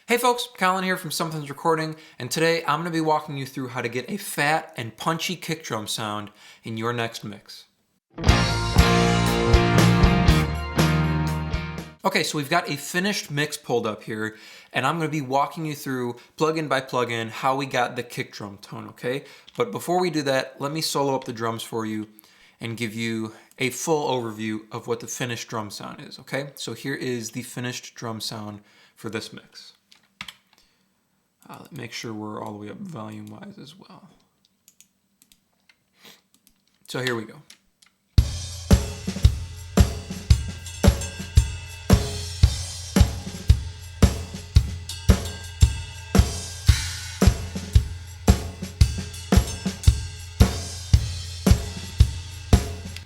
Hey folks, Colin here from Sumthins Recording, and today I'm going to be walking you through how to get a fat and punchy kick drum sound in your next mix. Okay, so we've got a finished mix pulled up here, and I'm going to be walking you through plugin by plugin how we got the kick drum tone, okay? But before we do that, let me solo up the drums for you and give you a full overview of what the finished drum sound is, okay? So here is the finished drum sound for this mix. Make sure we're all the way up volume-wise as well. So here we go.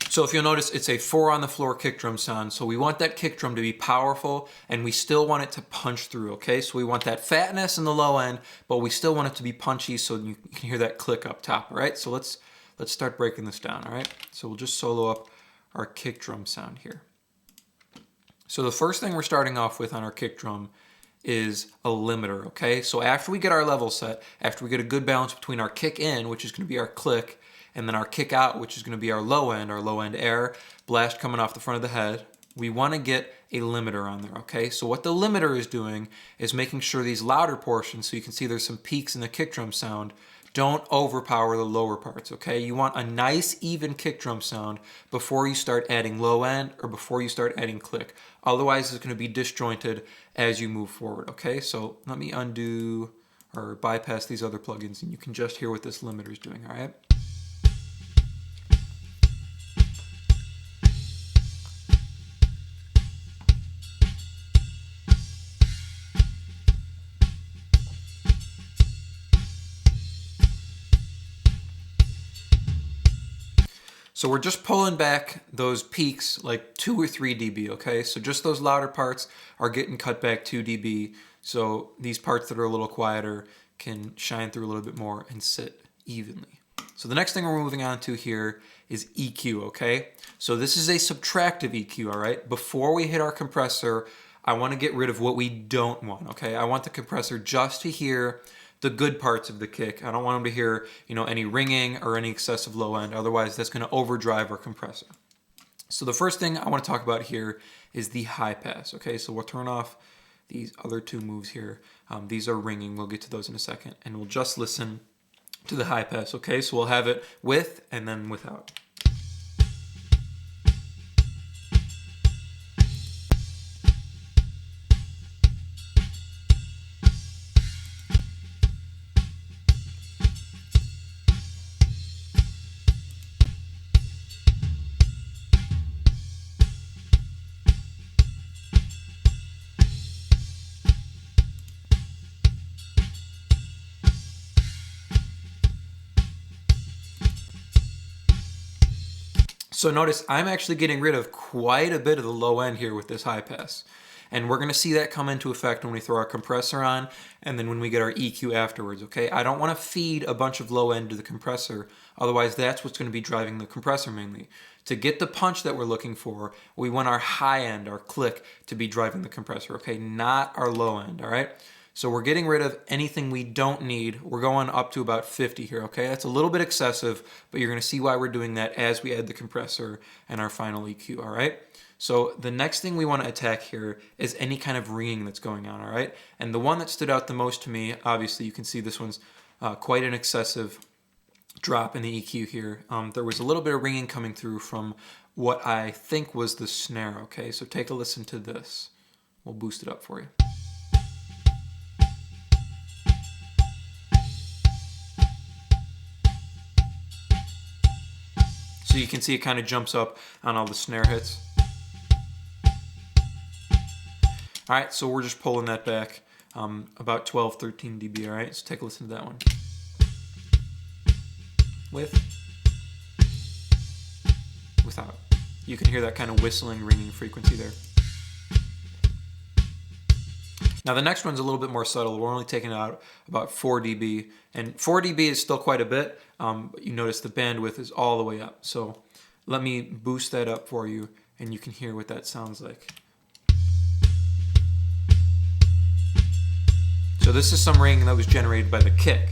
So if you'll notice, it's a 4 on the floor kick drum sound. So we want that kick drum to be powerful and we still want it to punch through, okay? So we want that fatness in the low end, but we still want it to be punchy so you can hear that click up top, all right? So let's start breaking this down, all right? So we'll just solo up our kick drum sound here. So the first thing we're starting off with on our kick drum is a limiter, okay? So after we get our level set, after we get a good balance between our kick in, which is gonna be our click, and then our kick out, which is going to be our low end air, blast coming off the front of the head, we want to get a limiter on there, okay? So what the limiter is doing is making sure these louder portions, so you can see there's some peaks in the kick drum sound, don't overpower the lower parts, okay? You want a nice even kick drum sound before you start adding low end or before you start adding click. Otherwise, it's going to be disjointed as you move forward, okay? So let me undo or bypass these other plugins and you can just hear what this limiter is doing, all right? So we're just pulling back those peaks like 2 or 3 dB, okay? So just those louder parts are getting cut back 2 dB. So these parts that are a little quieter can shine through a little bit more and sit evenly. So the next thing we're moving on to here is EQ, okay? So this is a subtractive EQ, all right? Before we hit our compressor, I want to get rid of what we don't want, okay? I want the compressor just to hear the good parts of the kick. I don't want them to hear, any ringing or any excessive low end. Otherwise, that's going to overdrive our compressor. So the first thing I want to talk about here is the high pass. Okay, so we'll turn off these other 2 moves here. These are ringing. We'll get to those in a second. And we'll just listen to the high pass. Okay, so we'll have it with and then without. So notice I'm actually getting rid of quite a bit of the low end here with this high pass. And we're gonna see that come into effect when we throw our compressor on and then when we get our EQ afterwards, okay? I don't wanna feed a bunch of low end to the compressor, otherwise that's what's gonna be driving the compressor mainly. To get the punch that we're looking for, we want our high end, our click, to be driving the compressor, okay? Not our low end, all right? So we're getting rid of anything we don't need. We're going up to about 50 here, okay? That's a little bit excessive, but you're gonna see why we're doing that as we add the compressor and our final EQ, all right? So the next thing we wanna attack here is any kind of ringing that's going on, all right? And the one that stood out the most to me, obviously you can see this one's quite an excessive drop in the EQ here. There was a little bit of ringing coming through from what I think was the snare, okay? So take a listen to this. We'll boost it up for you. So you can see it kind of jumps up on all the snare hits. All right, so we're just pulling that back about 12, 13 dB, all right? So take a listen to that one. Without. You can hear that kind of whistling, ringing frequency there. Now the next one's a little bit more subtle. We're only taking out about 4 dB, and 4 dB is still quite a bit, but you notice the bandwidth is all the way up. So let me boost that up for you, and you can hear what that sounds like. So this is some ringing that was generated by the kick.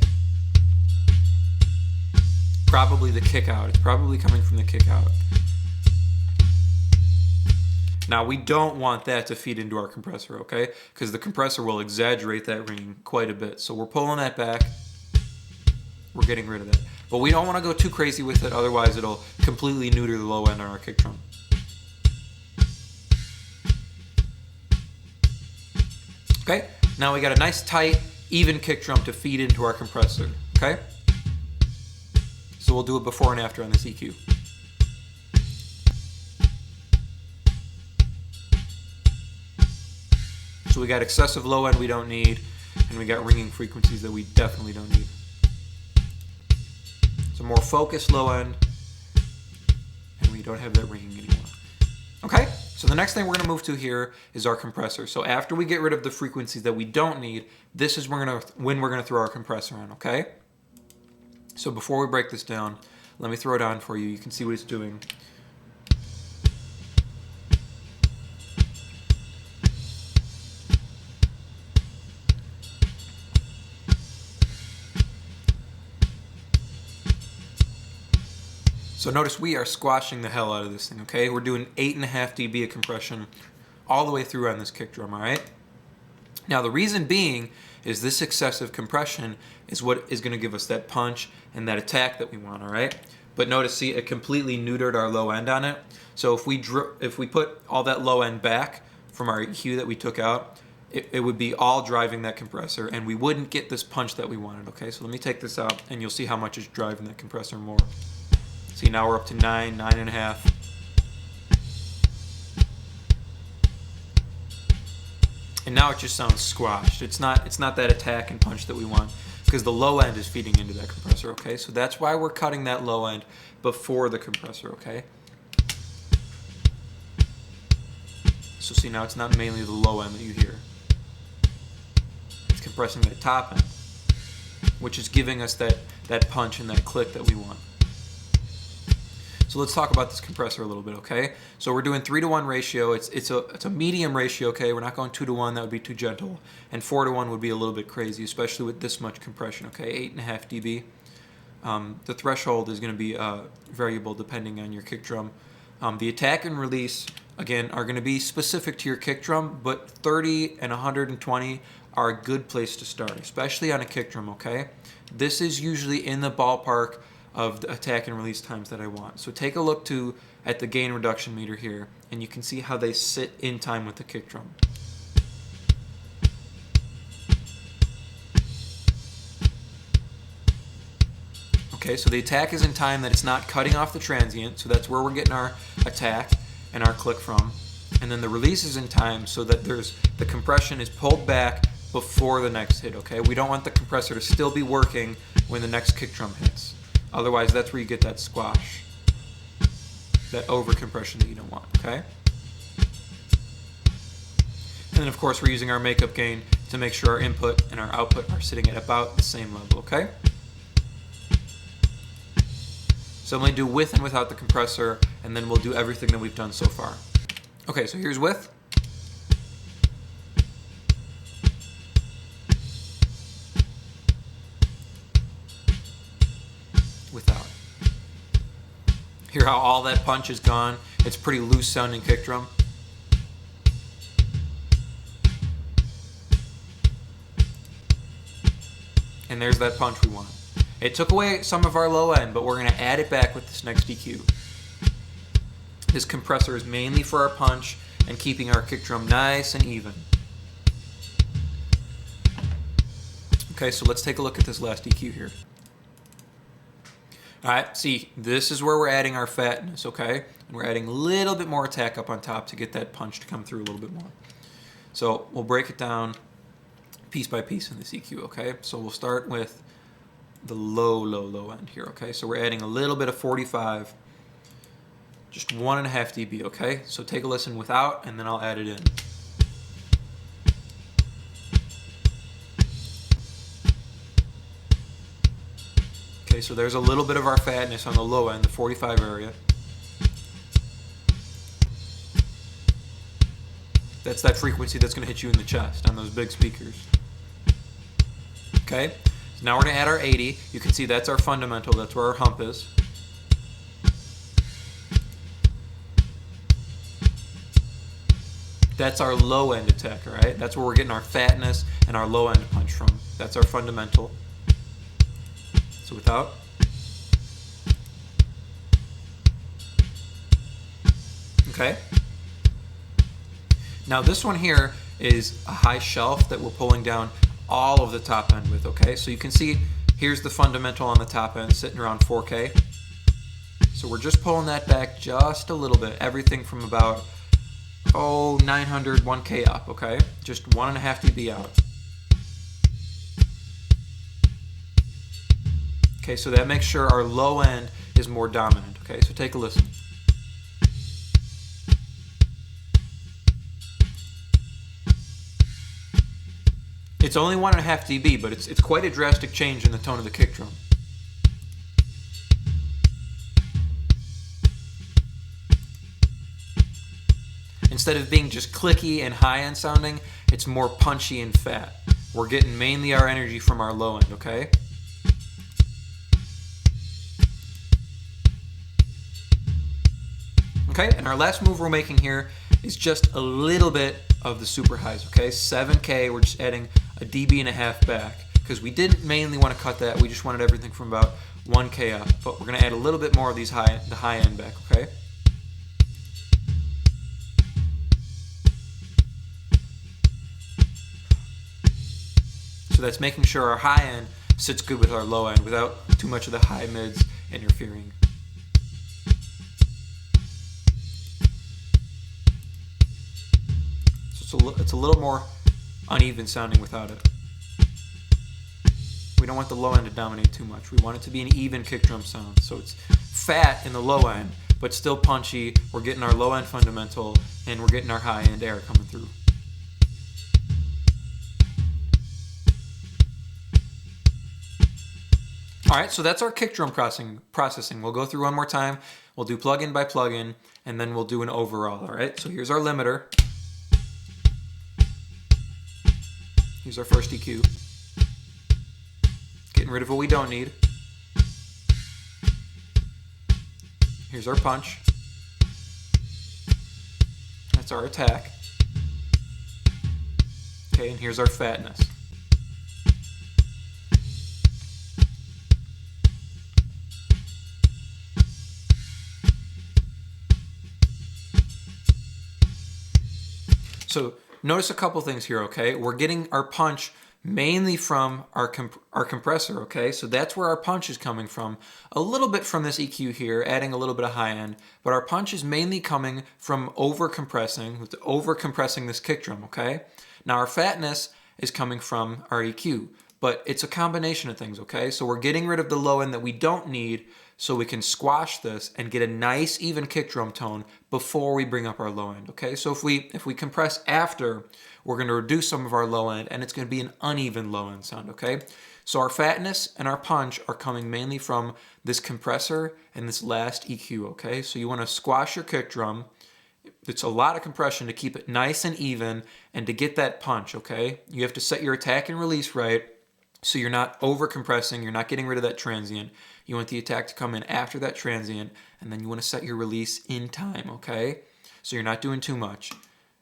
Probably the kick out. It's probably coming from the kick out. Now we don't want that to feed into our compressor, okay? Because the compressor will exaggerate that ringing quite a bit. So we're pulling that back. We're getting rid of that. But we don't want to go too crazy with it, otherwise it'll completely neuter the low end on our kick drum. Okay, now we got a nice tight, even kick drum to feed into our compressor, okay? So we'll do it before and after on this EQ. So we got excessive low end we don't need, and we got ringing frequencies that we definitely don't need. So more focused low end, and we don't have that ringing anymore. Okay, so the next thing we're gonna move to here is our compressor. So after we get rid of the frequencies that we don't need, this is when we're gonna throw our compressor on, okay? So before we break this down, let me throw it on for you. You can see what it's doing. So notice we are squashing the hell out of this thing, okay? We're doing 8.5 dB of compression all the way through on this kick drum, all right? Now the reason being is this excessive compression is what is gonna give us that punch and that attack that we want, all right? But notice, see, it completely neutered our low end on it. So if we put all that low end back from our EQ that we took out, it would be all driving that compressor and we wouldn't get this punch that we wanted, okay? So let me take this out and you'll see how much is driving that compressor more. See, now we're up to 9.5. And now it just sounds squashed. It's not that attack and punch that we want because the low end is feeding into that compressor, okay? So that's why we're cutting that low end before the compressor, okay? So see, now it's not mainly the low end that you hear. It's compressing that top end, which is giving us that punch and that click that we want. So let's talk about this compressor a little bit, okay? So we're doing 3-to-1 ratio. It's a medium ratio, okay? We're not going 2-to-1, that would be too gentle. And 4-to-1 would be a little bit crazy, especially with this much compression, okay? 8.5 dB. The threshold is gonna be variable depending on your kick drum. The attack and release, again, are gonna be specific to your kick drum, but 30 and 120 are a good place to start, especially on a kick drum, okay? This is usually in the ballpark of the attack and release times that I want. So take a look at the gain reduction meter here, and you can see how they sit in time with the kick drum. Okay, so the attack is in time that it's not cutting off the transient, so that's where we're getting our attack and our click from. And then the release is in time so that the compression is pulled back before the next hit, okay? We don't want the compressor to still be working when the next kick drum hits. Otherwise, that's where you get that squash, that over compression that you don't want, okay? And then of course, we're using our makeup gain to make sure our input and our output are sitting at about the same level, okay? So I'm gonna do with and without the compressor, and then we'll do everything that we've done so far. Okay, so here's with. Without. Hear how all that punch is gone? It's pretty loose sounding kick drum. And there's that punch we want. It took away some of our low end, but we're gonna add it back with this next EQ. This compressor is mainly for our punch and keeping our kick drum nice and even. Okay, so let's take a look at this last EQ here. All right, see, this is where we're adding our fatness, okay? And we're adding a little bit more attack up on top to get that punch to come through a little bit more. So we'll break it down piece by piece in this EQ, okay? So we'll start with the low end here, okay? So we're adding a little bit of 45, just 1.5 dB, okay? So take a listen without, and then I'll add it in. Okay, so there's a little bit of our fatness on the low end, the 45 area. That's that frequency that's gonna hit you in the chest on those big speakers. Okay, so now we're gonna add our 80. You can see that's our fundamental, that's where our hump is. That's our low end attack, all right? That's where we're getting our fatness and our low end punch from. That's our fundamental. So without. Okay. Now this one here is a high shelf that we're pulling down all of the top end with, okay? So you can see here's the fundamental on the top end sitting around 4K. So we're just pulling that back just a little bit, everything from about 900, 1K up, okay? Just 1.5 dB out. Okay, so that makes sure our low end is more dominant, okay? So take a listen. It's only 1.5 dB, but it's quite a drastic change in the tone of the kick drum. Instead of being just clicky and high-end sounding, it's more punchy and fat. We're getting mainly our energy from our low end, okay? Okay, and our last move we're making here is just a little bit of the super highs, okay? 7K, we're just adding a dB and a half back, because we didn't mainly want to cut that, we just wanted everything from about 1K up, but we're going to add a little bit more of these the high end back, okay? So that's making sure our high end sits good with our low end without too much of the high mids interfering. So it's a little more uneven sounding without it. We don't want the low end to dominate too much. We want it to be an even kick drum sound. So it's fat in the low end, but still punchy. We're getting our low end fundamental, and we're getting our high end air coming through. All right, so that's our kick drum processing. We'll go through one more time. We'll do plugin by plugin, and then we'll do an overall, all right? So here's our limiter. Here's our first EQ. Getting rid of what we don't need. Here's our punch. That's our attack. Okay, and here's our fatness. So notice a couple things here, okay? We're getting our punch mainly from our compressor, okay? So that's where our punch is coming from. A little bit from this EQ here, adding a little bit of high end, but our punch is mainly coming from over-compressing this kick drum, okay? Now our fatness is coming from our EQ, but it's a combination of things, okay? So we're getting rid of the low end that we don't need so we can squash this and get a nice even kick drum tone before we bring up our low end, okay? So if we compress after, we're gonna reduce some of our low end and it's gonna be an uneven low end sound, okay? So our fatness and our punch are coming mainly from this compressor and this last EQ, okay? So you wanna squash your kick drum. It's a lot of compression to keep it nice and even and to get that punch, okay? You have to set your attack and release right so you're not over compressing, you're not getting rid of that transient. You want the attack to come in after that transient, and then you want to set your release in time, okay? So you're not doing too much.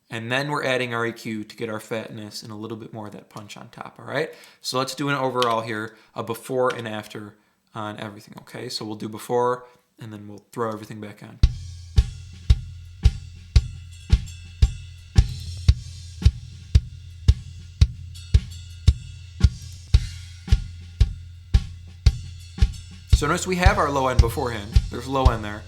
And then we're adding our EQ to get our fatness and a little bit more of that punch on top, all right? So let's do an overall here, a before and after on everything, okay? So we'll do before, and then we'll throw everything back on. So notice we have our low end beforehand. There's low end there.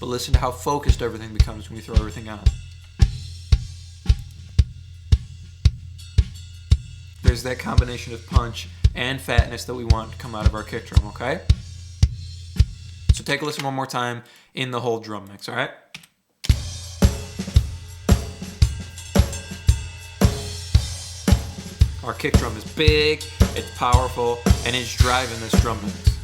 But listen to how focused everything becomes when we throw everything on. There's that combination of punch and fatness that we want to come out of our kick drum, okay? So take a listen one more time in the whole drum mix, all right? Our kick drum is big, it's powerful, and it's driving this drum mix.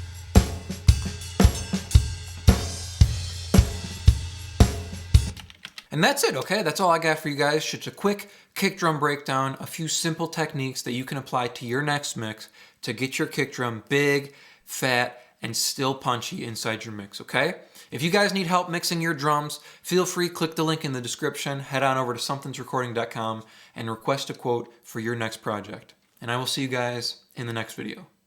And that's it, okay? That's all I got for you guys. Just a quick kick drum breakdown, a few simple techniques that you can apply to your next mix to get your kick drum big, fat, and still punchy inside your mix, okay? If you guys need help mixing your drums, feel free, click the link in the description, head on over to sumthinsrecording.com and request a quote for your next project. And I will see you guys in the next video.